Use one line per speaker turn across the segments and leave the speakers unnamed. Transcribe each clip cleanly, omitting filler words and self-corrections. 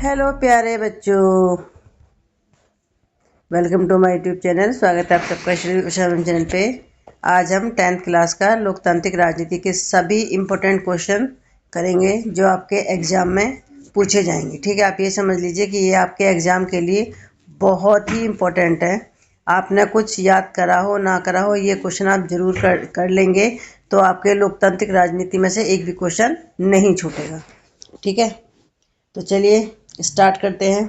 Hello प्यारे बच्चों, welcome to my YouTube channel. स्वागत है आप सबका श्री उषा चैनल पे। आज हम 10th क्लास का लोकतांत्रिक राजनीति के सभी इम्पोर्टेंट क्वेश्चन करेंगे जो आपके एग्ज़ाम में पूछे जाएंगे। ठीक है, आप ये समझ लीजिए कि ये आपके एग्ज़ाम के लिए बहुत ही इम्पोर्टेंट है। आपने कुछ याद करा हो ना करा हो, ये क्वेश्चन आप ज़रूर कर लेंगे तो आपके लोकतांत्रिक राजनीति में से एक भी क्वेश्चन नहीं छूटेगा। ठीक है, तो चलिए स्टार्ट करते हैं।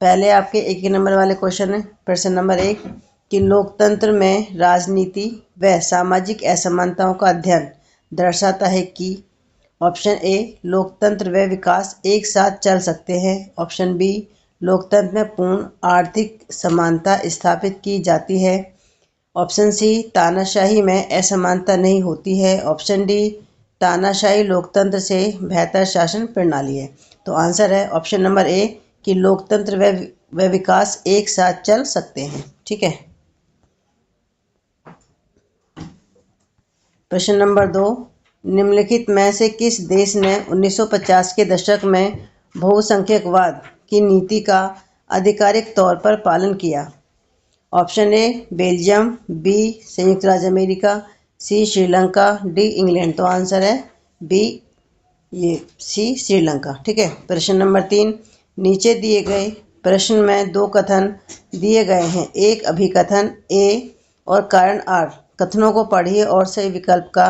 पहले आपके एक नंबर वाले क्वेश्चन है। प्रश्न नंबर 1 कि लोकतंत्र में राजनीति व सामाजिक असमानताओं का अध्ययन दर्शाता है कि ऑप्शन ए लोकतंत्र व विकास एक साथ चल सकते हैं, ऑप्शन बी लोकतंत्र में पूर्ण आर्थिक समानता स्थापित की जाती है, ऑप्शन सी तानाशाही में असमानता नहीं होती है, ऑप्शन डी तानाशाही लोकतंत्र से बेहतर शासन प्रणाली है। तो आंसर है ऑप्शन नंबर ए कि लोकतंत्र व विकास एक साथ चल सकते हैं। ठीक है। प्रश्न नंबर 2 निम्नलिखित में से किस देश ने 1950 के दशक में बहुसंख्यकवाद की नीति का आधिकारिक तौर पर पालन किया? ऑप्शन ए बेल्जियम, बी संयुक्त राज्य अमेरिका, सी श्रीलंका, डी इंग्लैंड। तो आंसर है बी, ये सी श्रीलंका। ठीक है। प्रश्न नंबर 3 नीचे दिए गए प्रश्न में दो कथन दिए गए हैं, एक अभिकथन ए और कारण आर। कथनों को पढ़िए और सही विकल्प का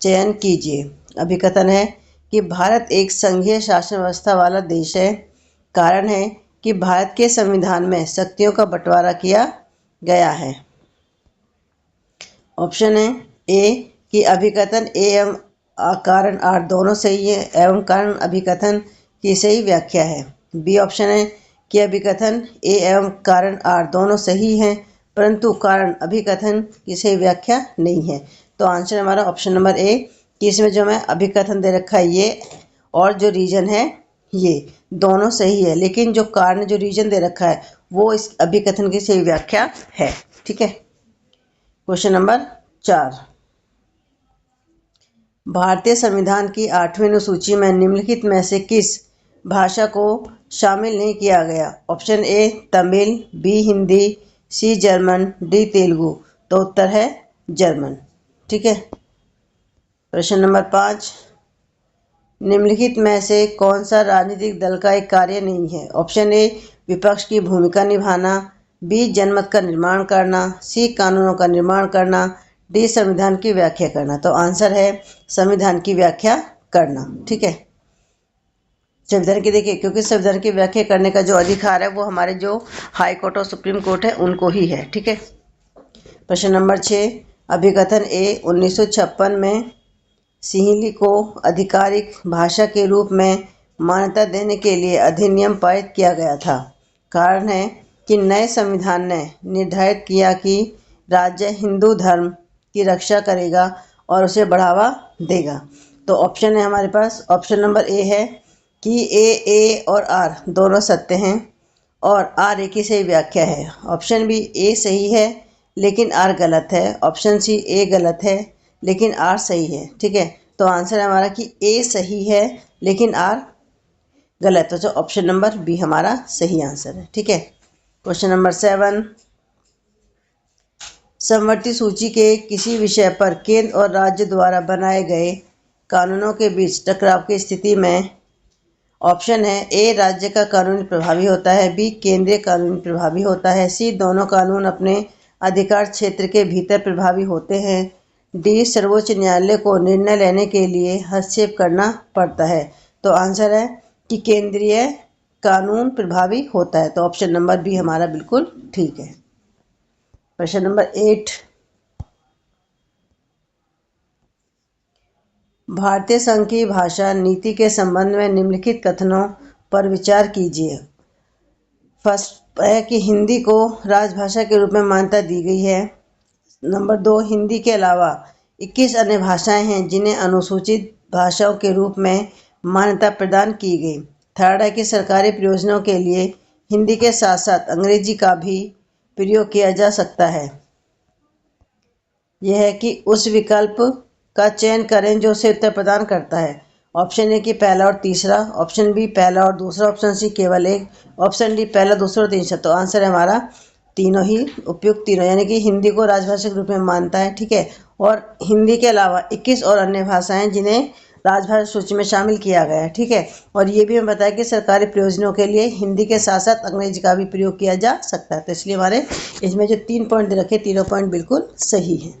चयन कीजिए। अभिकथन है कि भारत एक संघीय शासन व्यवस्था वाला देश है। कारण है कि भारत के संविधान में शक्तियों का बंटवारा किया गया है। ऑप्शन है ए कि अभिकथन ए एवं कारण आर दोनों सही है एवं कारण अभिकथन की सही व्याख्या है। बी ऑप्शन है कि अभिकथन ए एवं कारण आर दोनों सही हैं परंतु कारण अभिकथन की सही व्याख्या नहीं है। तो आंसर हमारा ऑप्शन नंबर ए कि इसमें जो मैं अभिकथन दे रखा है ये और जो रीजन है ये दोनों सही है, लेकिन जो कारण जो रीजन दे रखा है वो इस अभिकथन की सही व्याख्या है। ठीक है। क्वेश्चन नंबर 4 भारतीय संविधान की 8वीं अनुसूची में निम्नलिखित में से किस भाषा को शामिल नहीं किया गया? Option A Tamil, B Hindi, C German, D Telugu. तो उत्तर है जर्मन। ठीक है। प्रश्न नंबर 5 निम्नलिखित में से कौन सा राजनीतिक दल का एक कार्य नहीं है? ऑप्शन ए विपक्ष की भूमिका निभाना, बी जनमत का निर्माण करना, सी कानूनों का निर्माण करना, डी संविधान की व्याख्या करना। तो आंसर है संविधान की व्याख्या करना। ठीक है। संविधान की देखिए, क्योंकि संविधान की व्याख्या करने का जो अधिकार है वो हमारे जो हाई कोर्ट और सुप्रीम कोर्ट है उनको ही है। ठीक है। प्रश्न नंबर 6 अभिकथन ए 1956 में सिंहली को आधिकारिक भाषा के रूप में मान्यता देने के लिए अधिनियम पारित किया गया था। कारण है कि नए संविधान ने निर्धारित किया कि राज्य हिंदू धर्म की रक्षा करेगा और उसे बढ़ावा देगा। तो ऑप्शन है हमारे पास, ऑप्शन नंबर ए है कि ए और आर दोनों सत्य हैं और आर ए की सही व्याख्या है। ऑप्शन बी ए सही है लेकिन आर गलत है। ऑप्शन सी ए गलत है लेकिन आर सही है। ठीक है। तो आंसर है हमारा कि ए सही है लेकिन आर गलत है। तो ऑप्शन नंबर बी हमारा सही आंसर है। ठीक है। क्वेश्चन नंबर 7 समवर्ती सूची के किसी विषय पर केंद्र और राज्य द्वारा बनाए गए कानूनों के बीच टकराव की स्थिति में ऑप्शन है ए राज्य का कानून प्रभावी होता है, बी केंद्रीय कानून प्रभावी होता है, सी दोनों कानून अपने अधिकार क्षेत्र के भीतर प्रभावी होते हैं, डी सर्वोच्च न्यायालय को निर्णय लेने के लिए हस्तक्षेप करना पड़ता है। तो आंसर है कि केंद्रीय कानून प्रभावी होता है। तो ऑप्शन नंबर बी हमारा बिल्कुल ठीक है। प्रश्न नंबर 8 भारतीय संघ की भाषा नीति के संबंध में निम्नलिखित कथनों पर विचार कीजिए। फर्स्ट है कि हिंदी को राजभाषा के रूप में मान्यता दी गई है। नंबर 2 हिंदी के अलावा 21 अन्य भाषाएं हैं जिन्हें अनुसूचित भाषाओं के रूप में मान्यता प्रदान की गई। थर्ड है कि सरकारी प्रयोजनों के लिए हिंदी के साथ साथ अंग्रेजी का भी प्रयोग किया जा सकता है। यह है कि उस विकल्प का चयन करें जो उसे उत्तर प्रदान करता है। ऑप्शन ए कि पहला और तीसरा, ऑप्शन बी पहला और दूसरा, ऑप्शन सी केवल एक, ऑप्शन डी पहला दूसरा और तीसरा। तो आंसर है हमारा तीनों ही उपयुक्त तीनों, यानी कि हिंदी को राजभाषा के रूप में मानता है। ठीक है, और हिंदी के अलावा 21 और अन्य भाषाएं जिन्हें राजभाषा सूची में शामिल किया गया है। ठीक है, और ये भी हमें बताया कि सरकारी प्रयोजनों के लिए हिंदी के साथ साथ अंग्रेजी का भी प्रयोग किया जा सकता है। तो इसलिए हमारे इसमें जो 3 पॉइंट दे रखे, तीनों पॉइंट बिल्कुल सही है।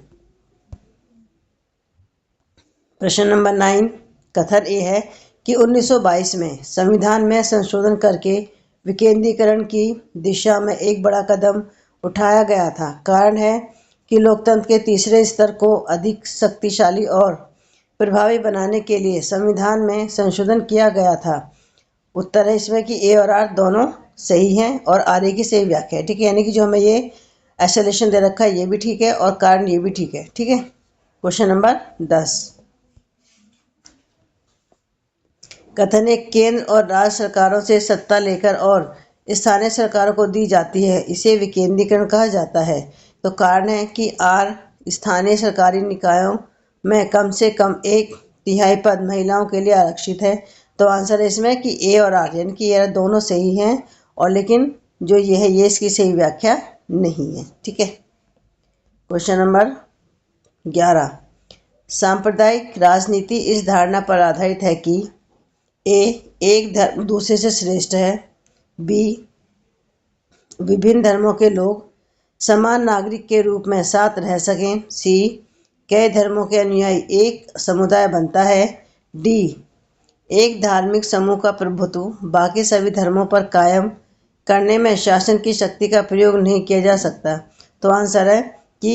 प्रश्न नंबर 9 कथन ए है कि 1922 में संविधान में संशोधन करके विकेंद्रीकरण की दिशा में एक बड़ा कदम उठाया गया था। कारण है कि लोकतंत्र के तीसरे स्तर को अधिक शक्तिशाली और प्रभावी बनाने के लिए संविधान में संशोधन किया गया था। उत्तर है इसमें कि ए और आर दोनों सही हैं और आर ए की सही व्याख्या है। ठीक है, यानी कि जो हमें ये एक्सेलेशन दे रखा है ये भी ठीक है और कारण ये भी ठीक है। ठीक है, क्वेश्चन नंबर 10 कथन है केंद्र और राज्य सरकारों से सत्ता लेकर और स्थानीय सरकारों को दी जाती है, इसे विकेंद्रीकरण कहा जाता है। तो कारण है कि आर स्थानीय सरकारी निकायों में कम से कम 1/3 पद महिलाओं के लिए आरक्षित है। तो आंसर है इसमें कि ए और आर, यानी कि ये दोनों सही हैं और लेकिन जो ये है ये इसकी सही व्याख्या नहीं है। ठीक है, क्वेश्चन नंबर 11 सांप्रदायिक राजनीति इस धारणा पर आधारित है कि ए एक धर्म दूसरे से श्रेष्ठ है, बी विभिन्न धर्मों के लोग समान नागरिक के रूप में साथ रह सकें, सी कई धर्मों के अनुयायी एक समुदाय बनता है, डी एक धार्मिक समूह का प्रभुत्व बाकी सभी धर्मों पर कायम करने में शासन की शक्ति का प्रयोग नहीं किया जा सकता। तो आंसर है कि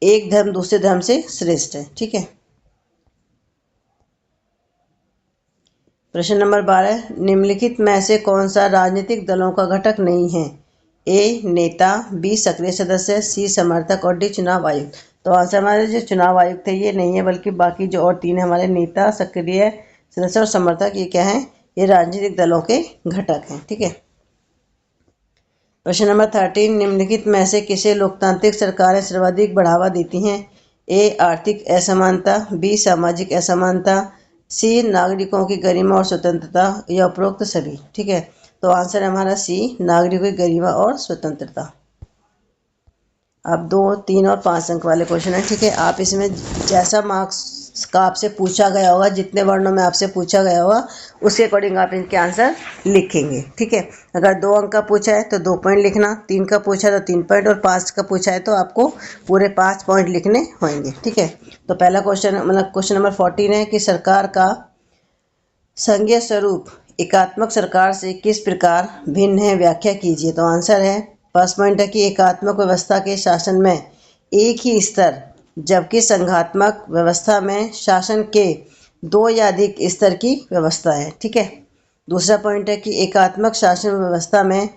एक धर्म दूसरे धर्म से श्रेष्ठ है। ठीक है, प्रश्न नंबर 12 निम्नलिखित में से कौन सा राजनीतिक दलों का घटक नहीं है? ए नेता, बी सक्रिय सदस्य, सी समर्थक और डी चुनाव आयुक्त। तो आंसर हमारे जो चुनाव आयुक्त है ये नहीं है, बल्कि बाकी जो और 3 हमारे नेता, सक्रिय सदस्य और समर्थक, ये क्या हैं? ये राजनीतिक दलों के घटक हैं। ठीक है, प्रश्न नंबर 13 निम्नलिखित में से किसे लोकतांत्रिक सरकारें सर्वाधिक बढ़ावा देती हैं? ए आर्थिक असमानता, बी सामाजिक असमानता, सी नागरिकों की गरिमा और स्वतंत्रता या उपरोक्त सभी। ठीक है, तो आंसर है हमारा सी नागरिकों की गरिमा और स्वतंत्रता। अब 2, 3 और 5 अंक वाले क्वेश्चन है। ठीक है, आप इसमें जैसा मार्क्स का आपसे पूछा गया होगा, जितने वर्णों में आपसे पूछा गया होगा उसके अकॉर्डिंग आप इनके आंसर लिखेंगे। ठीक है, अगर 2 अंक का पूछा है तो 2 पॉइंट लिखना, 3 का पूछा है तो 3 पॉइंट और 5 का पूछा है तो आपको पूरे 5 पॉइंट लिखने होंगे। ठीक है, तो पहला क्वेश्चन मतलब क्वेश्चन नंबर 14 है कि सरकार का संघीय स्वरूप एकात्मक सरकार से किस प्रकार भिन्न है, व्याख्या कीजिए। तो आंसर है फर्स्ट पॉइंट है कि एकात्मक व्यवस्था के शासन में एक ही स्तर, जबकि संघात्मक व्यवस्था में शासन के 2 या अधिक स्तर की व्यवस्था है। ठीक है, दूसरा पॉइंट है कि एकात्मक शासन व्यवस्था में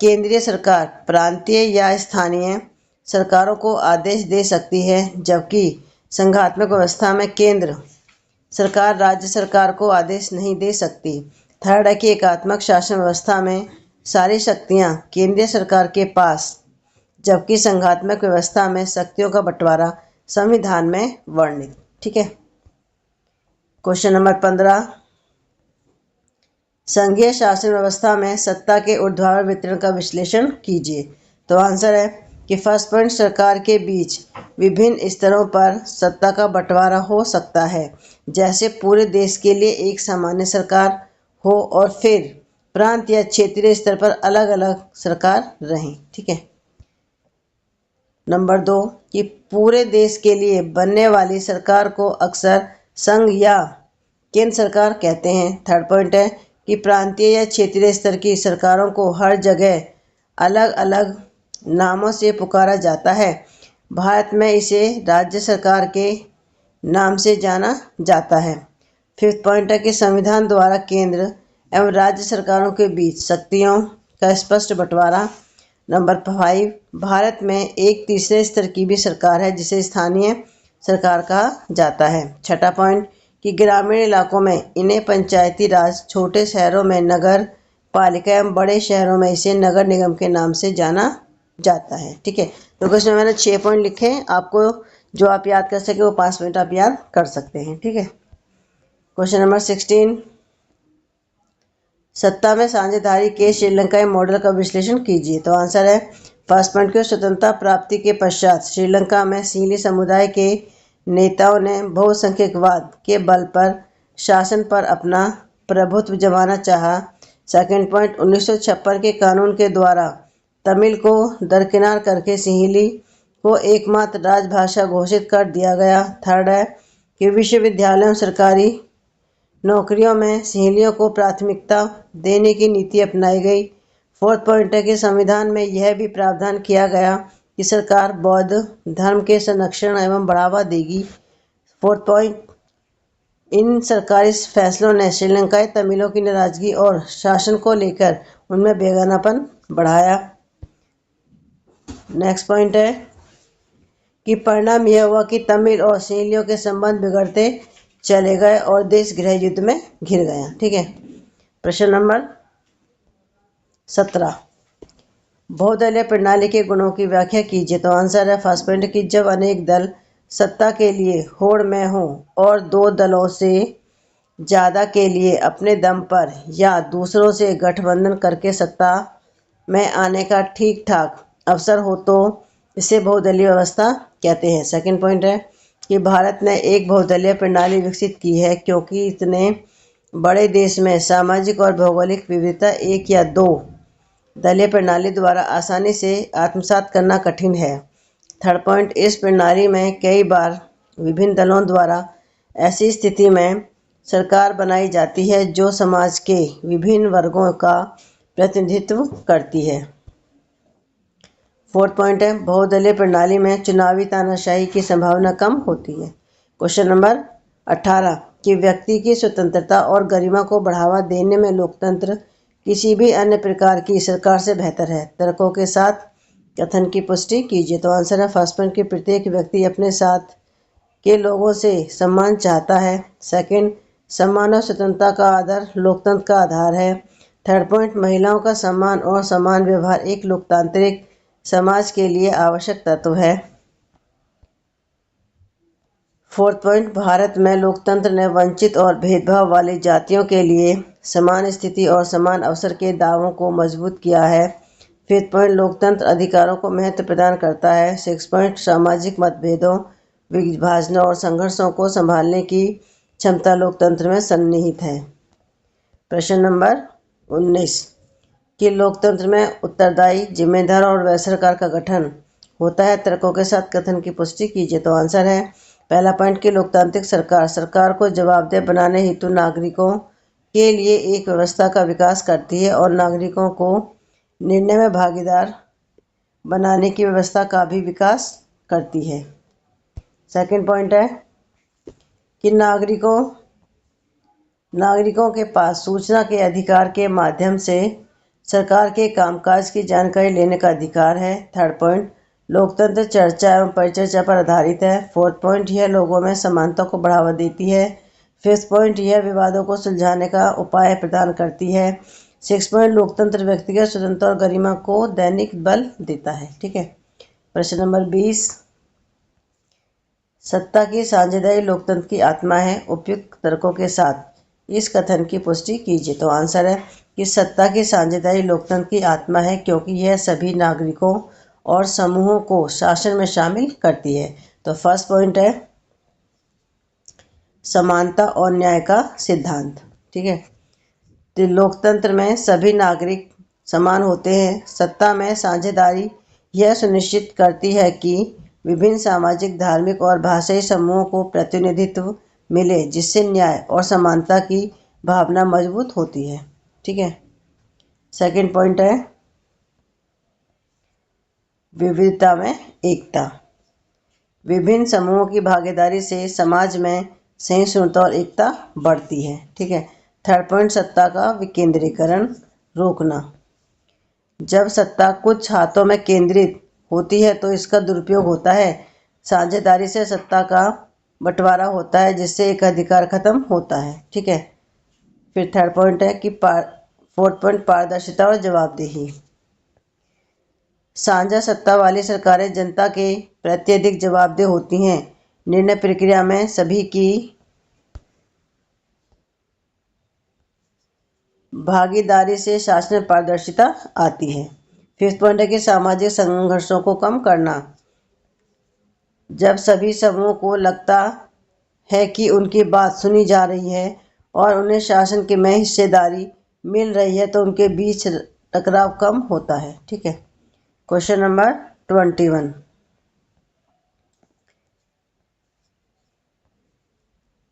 केंद्रीय सरकार प्रांतीय या स्थानीय सरकारों को आदेश दे सकती है, जबकि संघात्मक व्यवस्था में केंद्र सरकार राज्य सरकार को आदेश नहीं दे सकती। थर्ड है कि एकात्मक शासन व्यवस्था में सारी शक्तियां केंद्रीय सरकार के पास, जबकि संघात्मक व्यवस्था में शक्तियों का बंटवारा संविधान में वर्णित। ठीक है, क्वेश्चन नंबर 15 संघीय शासन व्यवस्था में सत्ता के ऊर्ध्वाधर वितरण का विश्लेषण कीजिए। तो आंसर है कि फर्स्ट पॉइंट सरकार के बीच विभिन्न स्तरों पर सत्ता का बंटवारा हो सकता है, जैसे पूरे देश के लिए एक सामान्य सरकार हो और फिर प्रांत या क्षेत्रीय स्तर पर अलग अलग सरकार रहें। ठीक है, नंबर 2 कि पूरे देश के लिए बनने वाली सरकार को अक्सर संघ या केंद्र सरकार कहते हैं। थर्ड पॉइंट है कि प्रांतीय या क्षेत्रीय स्तर की सरकारों को हर जगह अलग अलग नामों से पुकारा जाता है। भारत में इसे राज्य सरकार के नाम से जाना जाता है। फिफ्थ पॉइंट है कि संविधान द्वारा केंद्र एवं राज्य सरकारों के बीच शक्तियों का स्पष्ट बंटवारा। नंबर 5 भारत में एक तीसरे स्तर की भी सरकार है जिसे स्थानीय सरकार कहा जाता है। छठा पॉइंट कि ग्रामीण इलाकों में इन्हें पंचायती राज, छोटे शहरों में नगर पालिका एवं बड़े शहरों में इसे नगर निगम के नाम से जाना जाता है। ठीक है, तो इसमें मैंने 6 पॉइंट लिखे हैं, आपको जो आप याद कर सके वो 5 मिनट आप याद कर सकते हैं। ठीक है, क्वेश्चन नंबर 16, सत्ता में साझेदारी के श्रीलंकाई मॉडल का विश्लेषण कीजिए। तो आंसर है फर्स्ट पॉइंट के स्वतंत्रता प्राप्ति के पश्चात श्रीलंका में सिंहली समुदाय के नेताओं ने बहुसंख्यकवाद के बल पर शासन पर अपना प्रभुत्व जमाना चाहा। सेकंड पॉइंट, 1956 के कानून के द्वारा तमिल को दरकिनार करके सिंहली को एकमात्र राजभाषा घोषित कर दिया गया। थर्ड है कि विश्वविद्यालयों सरकारी नौकरियों में सिंहलियों को प्राथमिकता देने की नीति अपनाई गई। फोर्थ पॉइंट है कि संविधान में यह भी प्रावधान किया गया कि सरकार बौद्ध धर्म के संरक्षण एवं बढ़ावा देगी। फोर्थ पॉइंट, इन सरकारी फैसलों ने श्रीलंकाई तमिलों की नाराजगी और शासन को लेकर उनमें बेगानापन बढ़ाया। नेक्स्ट पॉइंट है कि परिणाम यह हुआ कि तमिल और सिंहलियों के संबंध बिगड़ते चले गए और देश गृह युद्ध में घिर गया। ठीक है। प्रश्न नंबर 17, बहुदलीय प्रणाली के गुणों की व्याख्या कीजिए। तो आंसर है फर्स्ट पॉइंट कि जब अनेक दल सत्ता के लिए होड़ में हों और दो दलों से ज़्यादा के लिए अपने दम पर या दूसरों से गठबंधन करके सत्ता में आने का ठीक ठाक अवसर हो तो इसे बहुदलीय व्यवस्था कहते हैं। सेकंड पॉइंट है कि भारत ने एक बहुदलीय प्रणाली विकसित की है क्योंकि इतने बड़े देश में सामाजिक और भौगोलिक विविधता एक या दो दलीय प्रणाली द्वारा आसानी से आत्मसात करना कठिन है। थर्ड पॉइंट, इस प्रणाली में कई बार विभिन्न दलों द्वारा ऐसी स्थिति में सरकार बनाई जाती है जो समाज के विभिन्न वर्गों का प्रतिनिधित्व करती है। फोर्थ पॉइंट है बहुदलीय प्रणाली में चुनावी तानाशाही की संभावना कम होती है। क्वेश्चन नंबर 18 कि व्यक्ति की स्वतंत्रता और गरिमा को बढ़ावा देने में लोकतंत्र किसी भी अन्य प्रकार की सरकार से बेहतर है। तर्कों के साथ कथन की पुष्टि कीजिए। तो आंसर है फर्स्ट पॉइंट कि प्रत्येक व्यक्ति अपने साथ के लोगों से सम्मान चाहता है। सेकंड, सम्मान और स्वतंत्रता का आदर लोकतंत्र का आधार है। थर्ड पॉइंट, महिलाओं का सम्मान और समान व्यवहार एक लोकतांत्रिक समाज के लिए आवश्यक तत्व है। फोर्थ पॉइंट, भारत में लोकतंत्र ने वंचित और भेदभाव वाली जातियों के लिए समान स्थिति और समान अवसर के दावों को मजबूत किया है। फिफ्थ पॉइंट, लोकतंत्र अधिकारों को महत्व प्रदान करता है। सिक्स पॉइंट, सामाजिक मतभेदों विभाजनों और संघर्षों को संभालने की क्षमता लोकतंत्र में सन्निहित है। प्रश्न नंबर 19 कि लोकतंत्र में उत्तरदायी, जिम्मेदार और वैध सरकार का गठन होता है। तर्कों के साथ कथन की पुष्टि कीजिए। तो आंसर है पहला पॉइंट कि लोकतांत्रिक सरकार को जवाबदेह बनाने हेतु नागरिकों के लिए एक व्यवस्था का विकास करती है और नागरिकों को निर्णय में भागीदार बनाने की व्यवस्था का भी विकास करती है। सेकंड पॉइंट है कि नागरिकों के पास सूचना के अधिकार के माध्यम से सरकार के कामकाज की जानकारी लेने का अधिकार है। थर्ड पॉइंट, लोकतंत्र चर्चा एवं परिचर्चा पर आधारित है। फोर्थ पॉइंट, यह लोगों में समानता को बढ़ावा देती है। फिफ्थ पॉइंट, यह विवादों को सुलझाने का उपाय प्रदान करती है। सिक्स पॉइंट, लोकतंत्र व्यक्तिगत स्वतंत्रता और गरिमा को दैनिक बल देता है। ठीक है। प्रश्न नंबर 20, सत्ता की साझेदारी लोकतंत्र की आत्मा है। उपयुक्त तर्कों के साथ इस कथन की पुष्टि कीजिए। तो आंसर है कि सत्ता की साझेदारी लोकतंत्र की आत्मा है क्योंकि यह सभी नागरिकों और समूहों को शासन में शामिल करती है। तो फर्स्ट पॉइंट है समानता और न्याय का सिद्धांत। ठीक है। तो लोकतंत्र में सभी नागरिक समान होते हैं। सत्ता में साझेदारी यह सुनिश्चित करती है कि विभिन्न सामाजिक, धार्मिक और भाषाई समूहों को प्रतिनिधित्व मिले जिससे न्याय और समानता की भावना मजबूत होती है। ठीक है। सेकंड पॉइंट है विविधता में एकता। विभिन्न समूहों की भागीदारी से समाज में सहिष्णुता और एकता बढ़ती है। ठीक है। थर्ड पॉइंट, सत्ता का विकेंद्रीकरण रोकना। जब सत्ता कुछ हाथों में केंद्रित होती है तो इसका दुरुपयोग होता है। साझेदारी से सत्ता का बंटवारा होता है जिससे एक अधिकार खत्म होता है। ठीक है। फिर थर्ड पॉइंट है कि फोर्थ पॉइंट, पारदर्शिता और जवाबदेही। साझा सत्ता वाली सरकारें जनता के प्रति अधिक जवाबदेह होती हैं। निर्णय प्रक्रिया में सभी की भागीदारी से शासन में पारदर्शिता आती है। 5th पॉइंट है कि सामाजिक संघर्षों को कम करना। जब सभी समूहों को लगता है कि उनकी बात सुनी जा रही है और उन्हें शासन के में हिस्सेदारी मिल रही है तो उनके बीच टकराव कम होता है। ठीक है। क्वेश्चन नंबर 21,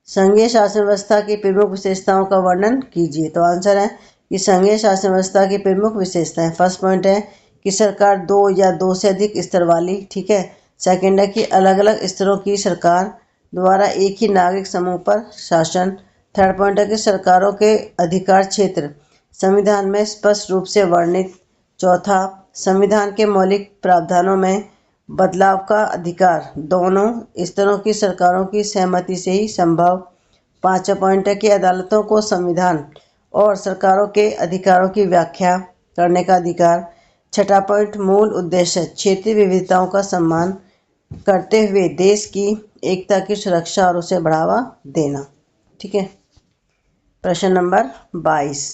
संघीय शासन व्यवस्था की प्रमुख विशेषताओं का वर्णन कीजिए। तो आंसर है कि संघीय शासन व्यवस्था की प्रमुख विशेषताएं। फर्स्ट पॉइंट है कि सरकार 2 या 2 से अधिक स्तर वाली। ठीक है। सेकंड है कि अलग अलग स्तरों की सरकार द्वारा एक ही नागरिक समूह पर शासन। थर्ड पॉइंट है कि सरकारों के अधिकार क्षेत्र संविधान में स्पष्ट रूप से वर्णित। चौथा, संविधान के मौलिक प्रावधानों में बदलाव का अधिकार दोनों स्तरों की सरकारों की सहमति से ही संभव। पांचवा पॉइंट है कि अदालतों को संविधान और सरकारों के अधिकारों की व्याख्या करने का अधिकार। छठा पॉइंट, मूल उद्देश्य क्षेत्रीय विविधताओं का सम्मान करते हुए देश की एकता की सुरक्षा और उसे बढ़ावा देना। ठीक है। प्रश्न नंबर 22,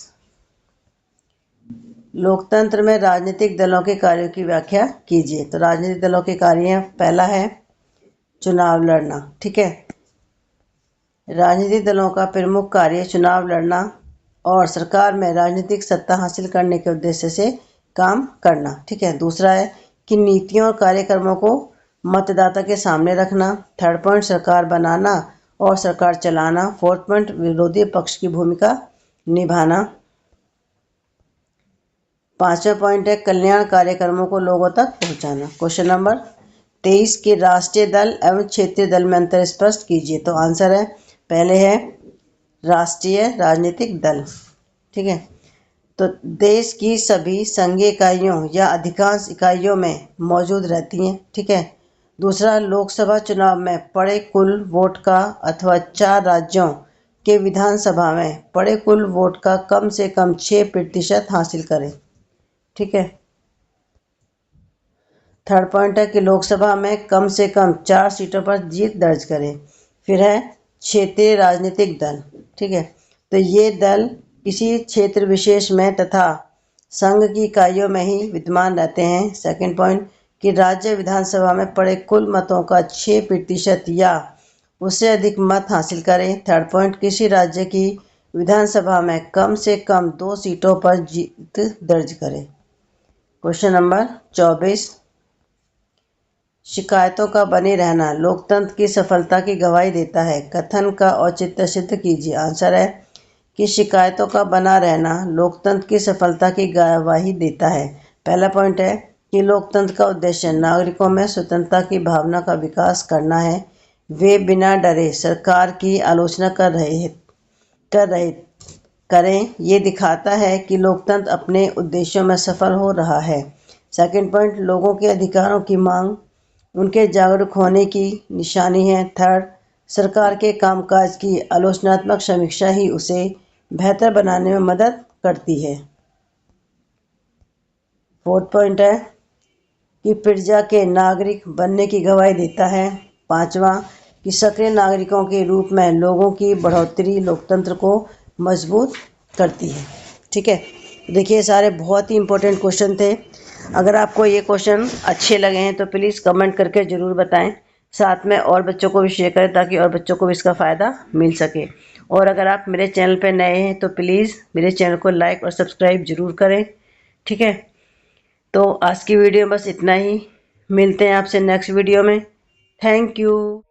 लोकतंत्र में राजनीतिक दलों के कार्यों की व्याख्या कीजिए। तो राजनीतिक दलों के कार्य, पहला है चुनाव लड़ना। ठीक है। राजनीतिक दलों का प्रमुख कार्य चुनाव लड़ना और सरकार में राजनीतिक सत्ता हासिल करने के उद्देश्य से काम करना। ठीक है। दूसरा है कि नीतियों और कार्यक्रमों को मतदाता के सामने रखना। थर्ड पॉइंट, सरकार बनाना और सरकार चलाना। फोर्थ पॉइंट, विरोधी पक्ष की भूमिका निभाना। पांचवा पॉइंट है कल्याण कार्यक्रमों को लोगों तक पहुंचाना। क्वेश्चन नंबर 23 के राष्ट्रीय दल एवं क्षेत्रीय दल में अंतर स्पष्ट कीजिए। तो आंसर है, पहले है राष्ट्रीय राजनीतिक दल। ठीक है। तो देश की सभी संघीय इकाइयों या अधिकांश इकाइयों में मौजूद रहती हैं। ठीक है। दूसरा, लोकसभा चुनाव में पड़े कुल वोट का अथवा 4 राज्यों के विधानसभा में पड़े कुल वोट का कम से कम 6% हासिल करें। ठीक है। थर्ड पॉइंट है कि लोकसभा में कम से कम 4 सीटों पर जीत दर्ज करें। फिर है क्षेत्रीय राजनीतिक दल। ठीक है। तो ये दल किसी क्षेत्र विशेष में तथा संघ की इकाइयों में ही विद्यमान रहते हैं। सेकंड पॉइंट कि राज्य विधानसभा में पड़े कुल मतों का 6% या उससे अधिक मत हासिल करें। थर्ड पॉइंट, किसी राज्य की विधानसभा में कम से कम 2 सीटों पर जीत दर्ज करें। क्वेश्चन नंबर 24, शिकायतों का बने रहना लोकतंत्र की सफलता की गवाही देता है। कथन का औचित्य सिद्ध कीजिए। आंसर है कि शिकायतों का बना रहना लोकतंत्र की सफलता की गवाही देता है। पहला पॉइंट है कि लोकतंत्र का उद्देश्य नागरिकों में स्वतंत्रता की भावना का विकास करना है। वे बिना डरे सरकार की आलोचना करें, ये दिखाता है कि लोकतंत्र अपने उद्देश्यों में सफल हो रहा है। सेकंड पॉइंट, लोगों के अधिकारों की मांग उनके जागरूक होने की निशानी है। थर्ड, सरकार के कामकाज की आलोचनात्मक समीक्षा ही उसे बेहतर बनाने में मदद करती है। फोर्थ पॉइंट है कि प्रजा के नागरिक बनने की गवाही देता है। पांचवा, कि सक्रिय नागरिकों के रूप में लोगों की बढ़ोतरी लोकतंत्र को मजबूत करती है। ठीक है। देखिए, सारे बहुत ही इंपॉर्टेंट क्वेश्चन थे। अगर आपको ये क्वेश्चन अच्छे लगे हैं तो प्लीज़ कमेंट करके ज़रूर बताएं। साथ में और बच्चों को भी शेयर करें ताकि और बच्चों को भी इसका फ़ायदा मिल सके। और अगर आप मेरे चैनल पर नए हैं तो प्लीज़ मेरे चैनल को लाइक और सब्सक्राइब ज़रूर करें। ठीक है। तो आज की वीडियो बस इतना ही। मिलते हैं आपसे नेक्स्ट वीडियो में। Thank you.